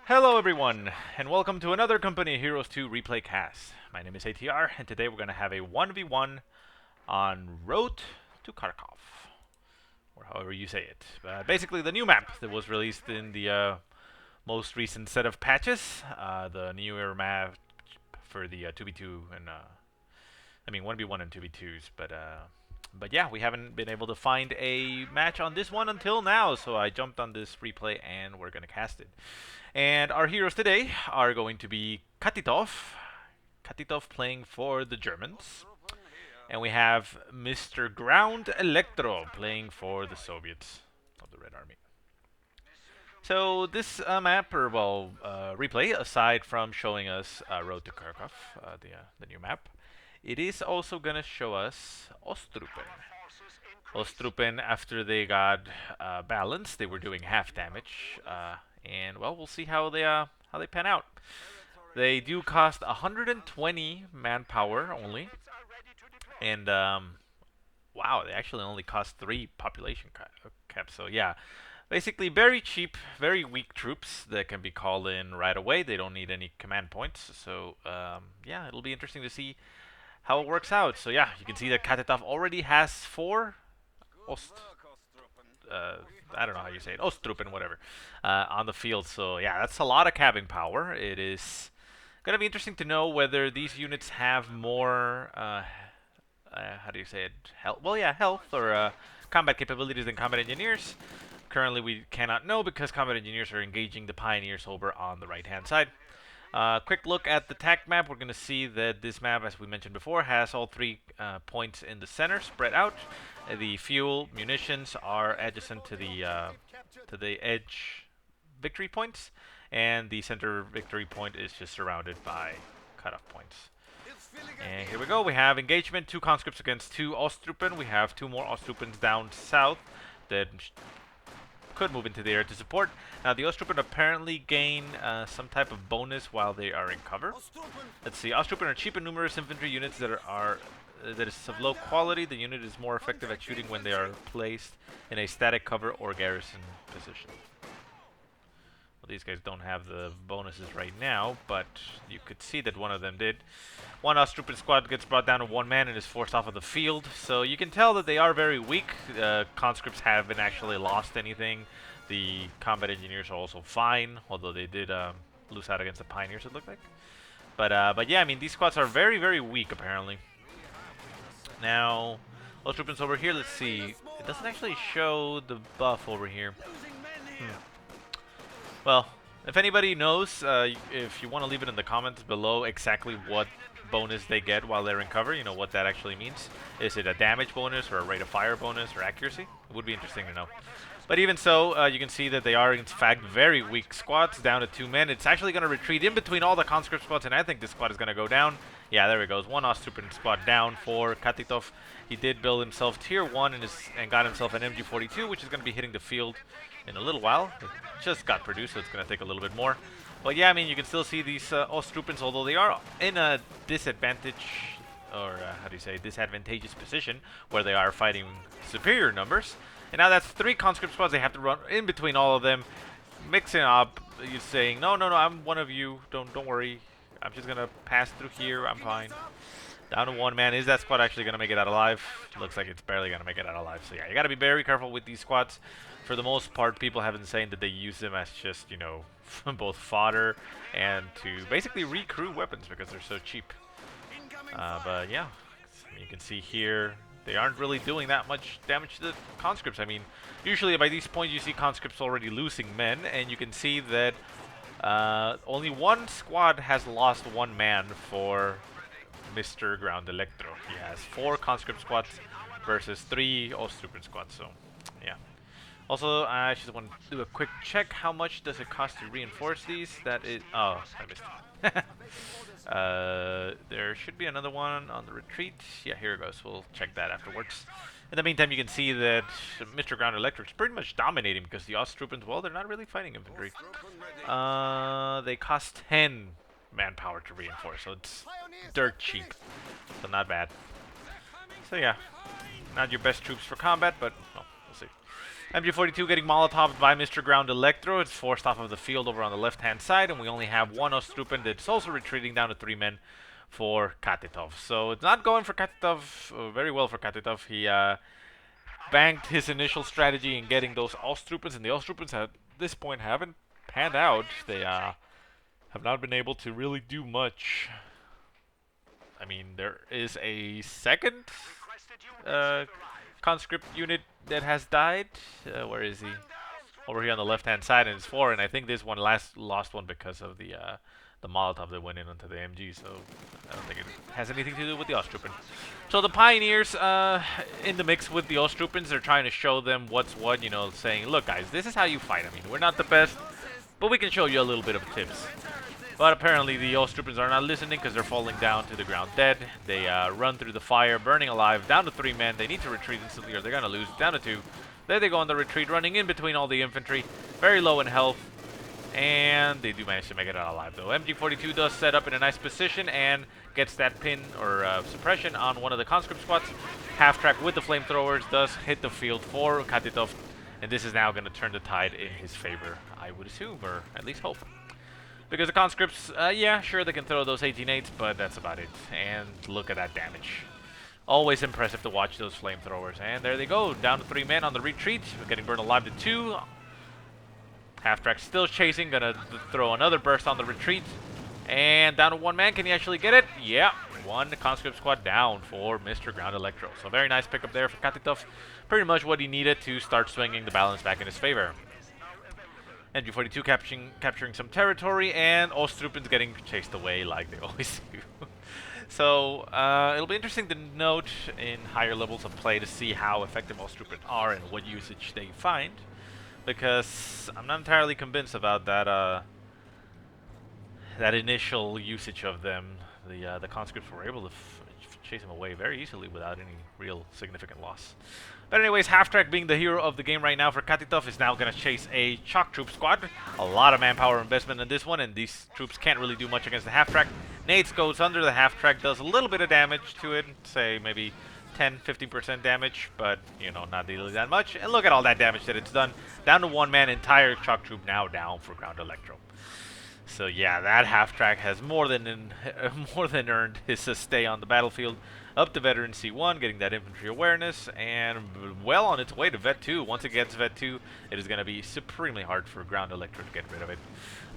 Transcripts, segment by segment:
Hello everyone, and welcome to another Company Heroes 2 replay cast. My name is ATR, and today we're going to have a 1v1 on Road to Kharkov, or however you say it. Basically the new map that was released in the most recent set of patches, the newer map for the 2v2 and, 1v1 and 2v2s, but yeah, we haven't been able to find a match on this one until now, so I jumped on this replay and we're going to cast it. And our heroes today are going to be Katitoff playing for the Germans, and we have MrGroundElectro playing for the Soviets of the Red Army. So this replay, aside from showing us Road to Kharkov, the new map, it is also going to show us Ostrupen. Ostrupen, after they got balanced, they were doing half damage, and well, we'll see how they pan out. They do cost 120 manpower only, and wow, they actually only cost 3 population caps. So yeah, basically very cheap, very weak troops that can be called in right away. They don't need any command points. So yeah, it'll be interesting to see how it works out. So yeah, you can see that Katitoff already has 4 I don't know how you say it, Ostrupen, whatever, on the field. So yeah, that's a lot of cabbing power. It is gonna be interesting to know whether these units have more, how do you say it, health? Well, yeah, health or combat capabilities than combat engineers. Currently, we cannot know because combat engineers are engaging the pioneers over on the right-hand side. Quick look at the TAC map. We're going to see that this map, as we mentioned before, has all 3 points in the center spread out. The fuel, munitions are adjacent to the edge victory points, and the center victory point is just surrounded by cutoff points. And here we go. We have engagement, 2 conscripts against 2 Ostrupen. We have 2 more Ostrupens down south that could move into the air to support. Now the Ostrupen apparently gain some type of bonus while they are in cover. Let's see. Ostrupen are cheap and numerous infantry units that is of low quality. The unit is more effective at shooting when they are placed in a static cover or garrison position. Well, these guys don't have the bonuses right now, but you could see that one of them did. One Ostrupen squad gets brought down to 1 man and is forced off of the field, so you can tell that they are very weak. Conscripts haven't actually lost anything. The combat engineers are also fine, although they did lose out against the pioneers, it looked like. But yeah, I mean, these squads are very, very weak, apparently. Now, Ostrupens over here, let's see. It doesn't actually show the buff over here. Well, if anybody knows, if you want to leave it in the comments below exactly what bonus they get while they're in cover, you know what that actually means. Is it a damage bonus or a rate of fire bonus or accuracy? It would be interesting to know. But even so, you can see that they are in fact very weak squads, down to 2 men. It's actually going to retreat in between all the conscript squads, and I think this squad is going to go down. Yeah, there it goes. 1 Ostrupen squad down for Katitoff. He did build himself tier 1 and got himself an MG42, which is going to be hitting the field in a little while. It just got produced, so it's going to take a little bit more. But yeah, I mean, you can still see these Ostrupens, although they are in a disadvantage, or how do you say, disadvantageous position, where they are fighting superior numbers. And now that's 3 conscript squads. They have to run in between all of them, mixing up. You're saying, no, I'm one of you. Don't worry. I'm just gonna pass through here. I'm fine. Down to 1 man. Is that squad actually gonna make it out alive? Looks like it's barely gonna make it out alive. So yeah, you gotta be very careful with these squads. For the most part, people have been saying that they use them as just, you know, both fodder and to basically recrew weapons because they're so cheap. But yeah, you can see here, they aren't really doing that much damage to the conscripts. I mean, usually by these points you see conscripts already losing men, and you can see that only 1 squad has lost 1 man for MrGroundElectro. He has 4 conscript squads versus 3 Ostrupen squads, so yeah. Also, I just want to do a quick check. How much does it cost to reinforce these? That is... oh, I missed it. There should be another one on the retreat. Yeah, here it goes. We'll check that afterwards. In the meantime, you can see that MrGroundElectro is pretty much dominating because the Ostrupens, well, they're not really fighting infantry. They cost 10 manpower to reinforce, so it's dirt cheap. So not bad. So yeah, not your best troops for combat, but well, we'll see. MG42 getting Molotoved by MrGroundElectro. It's forced off of the field over on the left-hand side, and we only have one Ostrupen that's also retreating down to 3 men for Katitoff. So it's not going for Katitoff very well for Katitoff. He banked his initial strategy in getting those Ostrupens, and the Ostrupens at this point haven't panned out. They have not been able to really do much. I mean, there is a second conscript unit that has died. Where is he? Over here on the left-hand side, and it's 4. And I think this one lost one because of the Molotov that went in onto the MG. So I don't think it has anything to do with the Ostrupen. So the Pioneers in the mix with the Ostrupens, they're trying to show them what's what. You know, saying, look, guys, this is how you fight. I mean, we're not the best, but we can show you a little bit of tips. But apparently the Ostrupens are not listening because they're falling down to the ground dead. They run through the fire, burning alive, down to 3 men. They need to retreat instantly or they're going to lose. Down to 2. There they go on the retreat, running in between all the infantry. Very low in health. And they do manage to make it out alive, though. MG42 does set up in a nice position and gets that pin or suppression on one of the conscript squads. Half-track with the flamethrowers does hit the field for Katitoff. And this is now going to turn the tide in his favor, I would assume, or at least hope. Because the conscripts, yeah, sure, they can throw those 18-8s, but that's about it. And look at that damage. Always impressive to watch those flamethrowers. And there they go, down to 3 men on the retreat. We're getting burned alive to 2. Half-track still chasing, gonna throw another burst on the retreat. And down to 1 man, can he actually get it? Yeah, 1 conscript squad down for MrGroundElectro. So very nice pickup there for Katitoff. Pretty much what he needed to start swinging the balance back in his favor. MG42 capturing some territory, and Ostrupens getting chased away like they always do. So it'll be interesting to note in higher levels of play to see how effective Ostrupens are and what usage they find, because I'm not entirely convinced about that that initial usage of them. The conscripts were able to chase him away very easily without any real significant loss. But anyways, Half-Track being the hero of the game right now for Katitoff is now going to chase a Shock Troop squad. A lot of manpower investment in this one, and these troops can't really do much against the Half-Track. Nades goes under, the Half-Track does a little bit of damage to it, say maybe 10-15% damage, but, you know, not really that much. And look at all that damage that it's done. Down to 1 man, entire Shock Troop now down for GroundElectro. So yeah, that Half-Track has more than earned his stay on the battlefield. Up to Veteran C1, getting that infantry awareness, and well on its way to Vet 2. Once it gets Vet 2, it is going to be supremely hard for GroundElectro to get rid of it.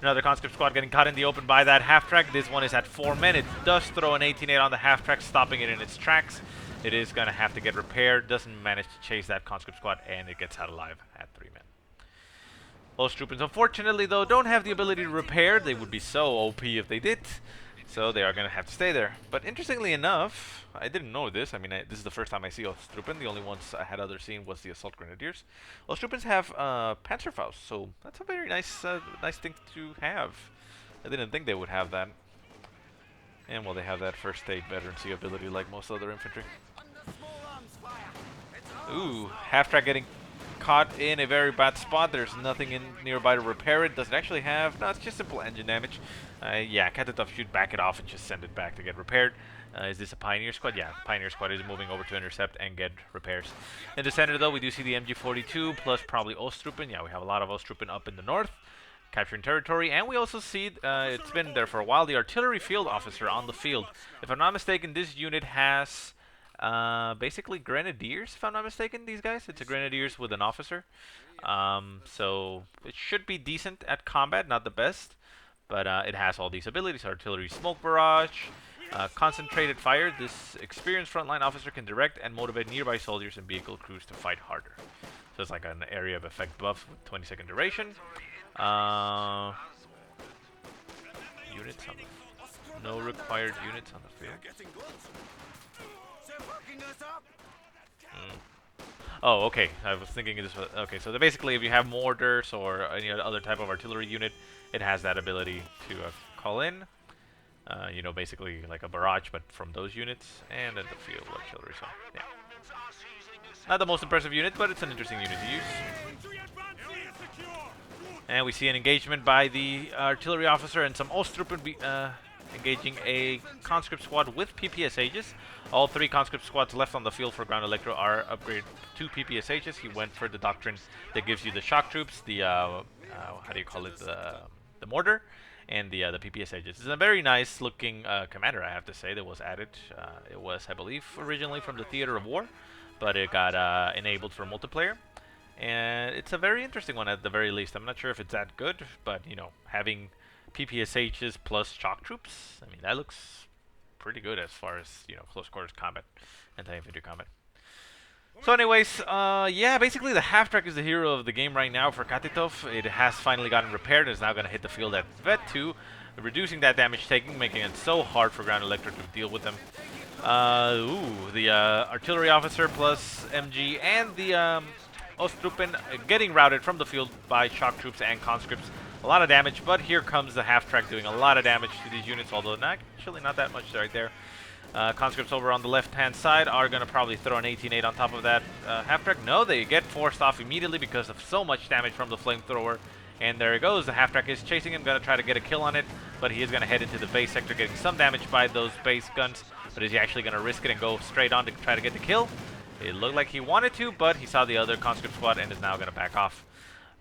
Another conscript squad getting caught in the open by that Half-Track. This one is at 4 men. It does throw an 18-8 on the Half-Track, stopping it in its tracks. It is going to have to get repaired. Doesn't manage to chase that conscript squad, and it gets out alive at 3 men. Ostrupens, unfortunately, though, don't have the ability to repair. They would be so OP if they did. So they are going to have to stay there. But interestingly enough, I didn't know this. I mean, this is the first time I see Ostrupen. The only ones I had seen was the Assault Grenadiers. Ostrupens have Panzerfaust, so that's a very nice nice thing to have. I didn't think they would have that. And well, they have that first aid veterancy ability like most other infantry. Ooh, Half-Track getting caught in a very bad spot. There's nothing in nearby to repair it. Does it actually have... No, it's just simple engine damage. Yeah, Katitoff should back it off and just send it back to get repaired. Is this a Pioneer squad? Yeah, Pioneer squad is moving over to intercept and get repairs. In the center, though, we do see the MG42 plus probably Ostrupen. Yeah, we have a lot of Ostrupen up in the north, capturing territory. And we also see, it's been there for a while, the artillery field officer on the field. If I'm not mistaken, this unit has... basically grenadiers, if I'm not mistaken, these guys. It's a grenadiers with an officer. So it should be decent at combat, not the best, but it has all these abilities: artillery smoke barrage, concentrated fire. This experienced frontline officer can direct and motivate nearby soldiers and vehicle crews to fight harder. So it's like an area of effect buff with 20-second duration. Units on the... No required units on the field. Oh, okay. I was thinking this was... Okay, so basically if you have mortars or any other type of artillery unit, it has that ability to call in. You know, basically like a barrage, but from those units. And then the field artillery, so yeah. Not the most impressive unit, but it's an interesting unit to use. And we see an engagement by the artillery officer and some Ostrupen engaging a conscript squad with PPSHs. All 3 conscript squads left on the field for Ground Electro are upgraded to PPSHs. He went for the doctrine that gives you the shock troops, the how do you call it, the mortar, and the PPSHs. It's a very nice looking commander, I have to say, that was added. It was, I believe, originally from the Theater of War, but it got enabled for multiplayer. And it's a very interesting one at the very least. I'm not sure if it's that good, but, you know, having PPSHs plus shock troops, I mean, that looks pretty good as far as, you know, close quarters combat, anti-infantry combat. So anyways, yeah, basically the half-track is the hero of the game right now for Katitoff. It has finally gotten repaired and is now going to hit the field at Vet 2, reducing that damage taking, making it so hard for Ground-Electro to deal with them. The artillery officer plus MG and the Ostrupen getting routed from the field by shock troops and conscripts. A lot of damage, but here comes the half-track doing a lot of damage to these units, although actually not that much right there. Conscripts over on the left-hand side are going to probably throw an 18-8 on top of that half-track. No, they get forced off immediately because of so much damage from the flamethrower. And there it goes. The half-track is chasing him, going to try to get a kill on it, but he is going to head into the base sector, getting some damage by those base guns. But is he actually going to risk it and go straight on to try to get the kill? It looked like he wanted to, but he saw the other conscript squad and is now going to back off.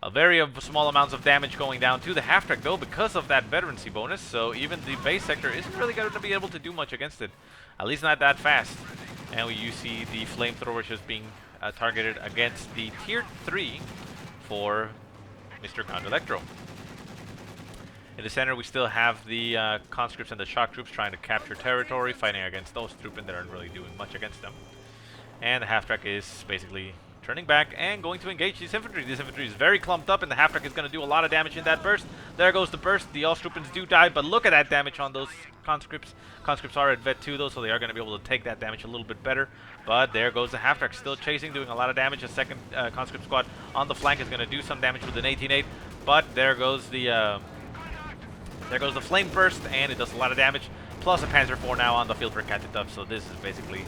A very small amounts of damage going down to the half-track, though, because of that veterancy bonus, so even the base sector isn't really going to be able to do much against it. At least not that fast. And you see the flamethrowers just being targeted against the Tier 3 for MrGroundElectro. In the center, we still have the conscripts and the shock troops trying to capture territory, fighting against those troops that aren't really doing much against them. And the half-track is basically turning back and going to engage this infantry. This infantry is very clumped up, and the half-track is going to do a lot of damage in that burst. There goes the burst. The Ostrupens do die, but look at that damage on those conscripts. Conscripts are at Vet 2, though, so they are going to be able to take that damage a little bit better. But there goes the half-track, still chasing, doing a lot of damage. A second conscript squad on the flank is going to do some damage with an 18-8, but there goes the flame burst, and it does a lot of damage. Plus a Panzer IV now on the field for Katitoff, so this is basically,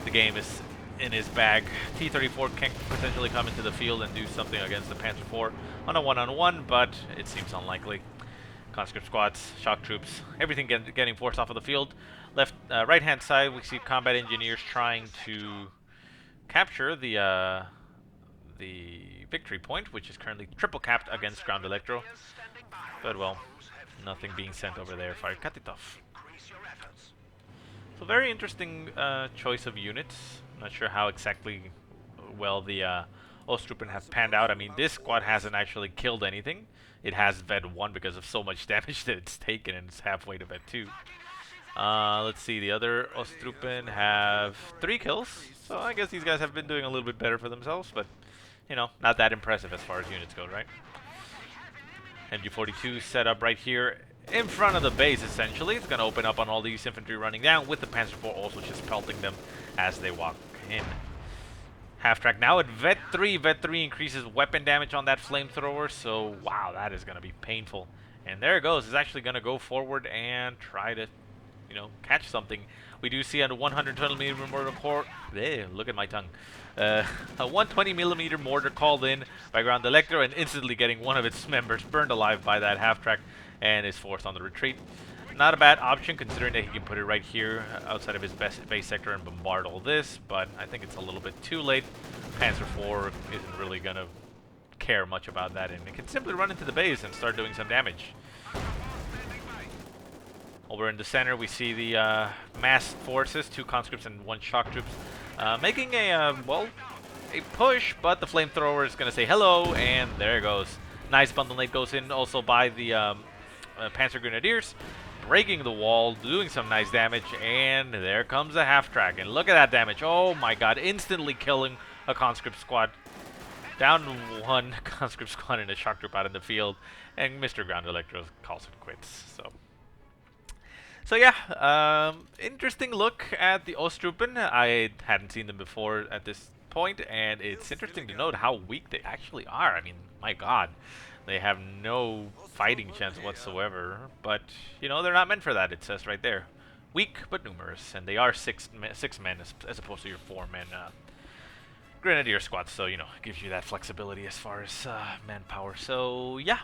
the game is in his bag. T-34 can potentially come into the field and do something against the Panzer IV on a one-on-one, but it seems unlikely. Conscript squads, shock troops, everything getting forced off of the field. Right-hand side, we see combat engineers trying to capture the victory point, which is currently triple capped against Ground-Electro. But well, nothing being sent over there for Katitoff. So very interesting choice of units. Not sure how exactly well the Ostrupen have panned out. I mean, this squad hasn't actually killed anything. It has Vet 1 because of so much damage that it's taken, and it's halfway to Vet 2. Let's see, the other Ostrupen have 3 kills. So I guess these guys have been doing a little bit better for themselves, but, you know, not that impressive as far as units go, right? MG42 set up right here in front of the base, essentially. It's going to open up on all these infantry running down, with the Panzer IV also just pelting them as they walk in. Half-track now at Vet 3. Vet 3 increases weapon damage on that flamethrower, so wow, that is going to be painful. And there it goes. It's actually going to go forward and try to, you know, catch something. We do see a 120mm mortar core. Look at my tongue. A 120mm mortar called in by Ground-Electro and instantly getting one of its members burned alive by that half-track and is forced on the retreat. Not a bad option, considering that he can put it right here outside of his base sector and bombard all this, but I think it's a little bit too late. Panzer IV isn't really going to care much about that, and it can simply run into the base and start doing some damage. Over in the center, we see the massed forces, 2 conscripts and 1 shock troops, making a push, but the flamethrower is going to say hello, and there it goes. Nice bundle nade goes in also by the Panzer Grenadiers, breaking the wall, doing some nice damage, and there comes a half-track, and look at that damage. Oh my god, instantly killing a conscript squad. Down 1 conscript squad and a shock troop out in the field, and MrGroundElectro calls it quits. So yeah, interesting look at the Ostrupen. I hadn't seen them before at this point, and it's interesting to note how weak they actually are. I mean, my god. They have no fighting chance whatsoever, but, you know, they're not meant for that, it says right there. Weak, but numerous, and they are six men as opposed to your 4-man Grenadier squad, so, you know, it gives you that flexibility as far as manpower. So, yeah,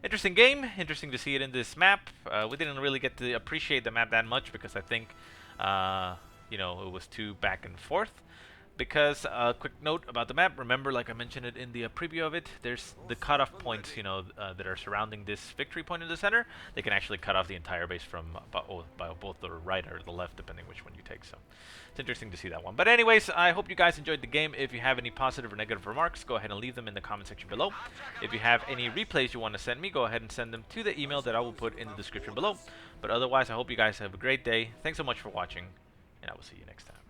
interesting game. Interesting to see it in this map. We didn't really get to appreciate the map that much because I think, you know, it was too back and forth. Because quick note about the map, remember, like I mentioned it in the preview of it, there's the cutoff points, you know, that are surrounding this victory point in the center. They can actually cut off the entire base from by both the right or the left, depending which one you take. So it's interesting to see that one. But anyways, I hope you guys enjoyed the game. If you have any positive or negative remarks, go ahead and leave them in the comment section below. If you have any replays you want to send me, go ahead and send them to the email that I will put in the description below. But otherwise, I hope you guys have a great day. Thanks so much for watching, and I will see you next time.